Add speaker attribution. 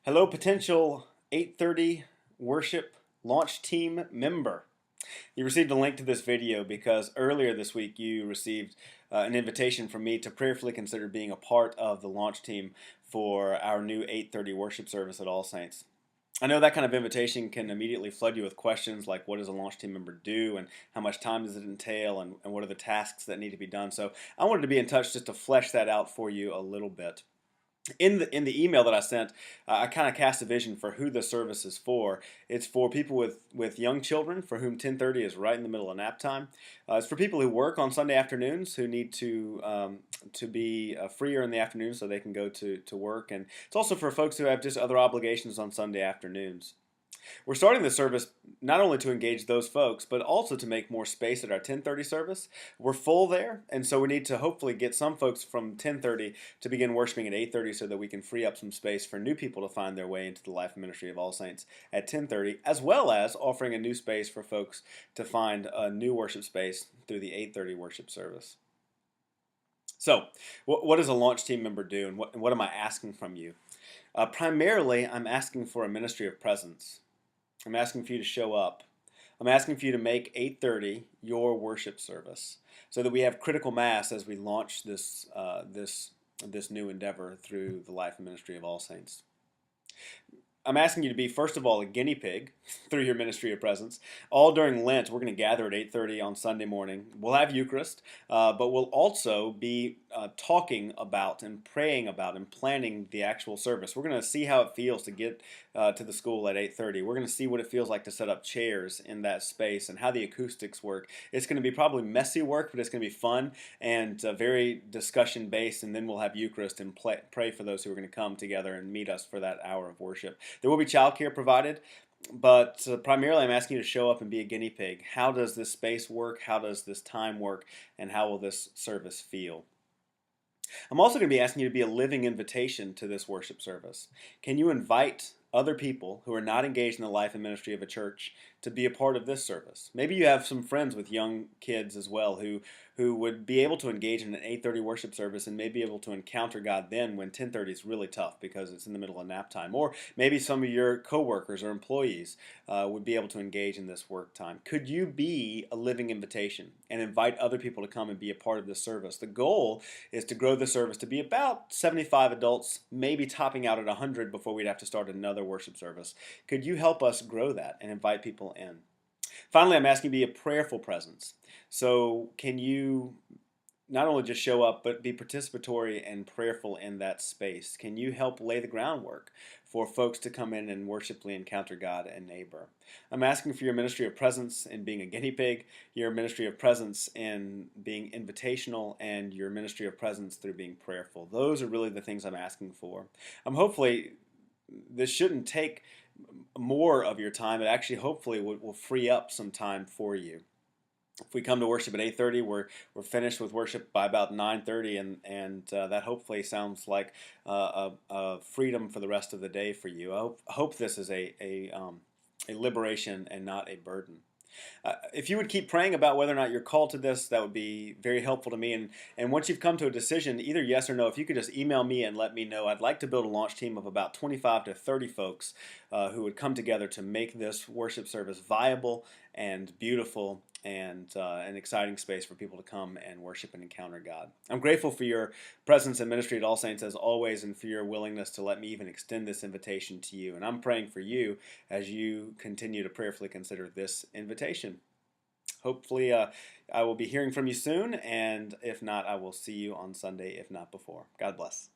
Speaker 1: Hello, potential 8:30 worship launch team member. You received a link to this video because earlier this week you received an invitation from me to prayerfully consider being a part of the launch team for our new 8:30 worship service at All Saints. I know that kind of invitation can immediately flood you with questions like what does a launch team member do and how much time does it entail and what are the tasks that need to be done. So I wanted to be in touch just to flesh that out for you a little bit. In the email that I sent, I kind of cast a vision for who the service is for. It's for people with young children for whom 10:30 is right in the middle of nap time. It's for people who work on Sunday afternoons who need to be freer in the afternoon so they can go to work, and it's also for folks who have just other obligations on Sunday afternoons. We're starting the service not only to engage those folks, but also to make more space at our 10:30 service. We're full there, and so we need to hopefully get some folks from 10:30 to begin worshiping at 8:30 so that we can free up some space for new people to find their way into the life and ministry of All Saints at 10:30, as well as offering a new space for folks to find a new worship space through the 8:30 worship service. So, what does a launch team member do, and what am I asking from you? Primarily, I'm asking for a ministry of presence. I'm asking for you to show up. I'm asking for you to make 8:30 your worship service, so that we have critical mass as we launch this new endeavor through the life and ministry of All Saints. I'm asking you to be, first of all, a guinea pig through your ministry of presence. All during Lent, we're going to gather at 8:30 on Sunday morning. We'll have Eucharist, but we'll also be talking about and praying about and planning the actual service. We're going to see how it feels to get to the school at 8:30. We're going to see what it feels like to set up chairs in that space and how the acoustics work. It's going to be probably messy work, but it's going to be fun and very discussion based. And then we'll have Eucharist and pray for those who are going to come together and meet us for that hour of worship. There will be childcare provided, but primarily I'm asking you to show up and be a guinea pig. How does this space work? How does this time work? And how will this service feel? I'm also going to be asking you to be a living invitation to this worship service. Can you invite other people who are not engaged in the life and ministry of a church to be a part of this service? Maybe you have some friends with young kids as well who would be able to engage in an 8:30 worship service and may be able to encounter God then when 10:30 is really tough because it's in the middle of nap time. Or maybe some of your coworkers or employees would be able to engage in this work time. Could you be a living invitation and invite other people to come and be a part of this service? The goal is to grow the service to be about 75 adults, maybe topping out at 100 before we'd have to start another worship service. Could you help us grow that and invite people in? Finally, I'm asking you to be a prayerful presence. So can you not only just show up, but be participatory and prayerful in that space? Can you help lay the groundwork for folks to come in and worshipfully encounter God and neighbor? I'm asking for your ministry of presence in being a guinea pig, your ministry of presence in being invitational, and your ministry of presence through being prayerful. Those are really the things I'm asking for. Hopefully this shouldn't take more of your time. It actually hopefully will free up some time for you. If we come to worship at 8:30, we're finished with worship by about 9:30, and that hopefully sounds like a freedom for the rest of the day for you. I hope this is a liberation and not a burden. If you would keep praying about whether or not you're called to this, that would be very helpful to me. And once you've come to a decision, either yes or no, if you could just email me and let me know. I'd like to build a launch team of about 25 to 30 folks who would come together to make this worship service viable and beautiful and an exciting space for people to come and worship and encounter God. I'm grateful for your presence and ministry at All Saints as always, and for your willingness to let me even extend this invitation to you. And I'm praying for you as you continue to prayerfully consider this invitation. Hopefully, I will be hearing from you soon, and if not, I will see you on Sunday, if not before. God bless.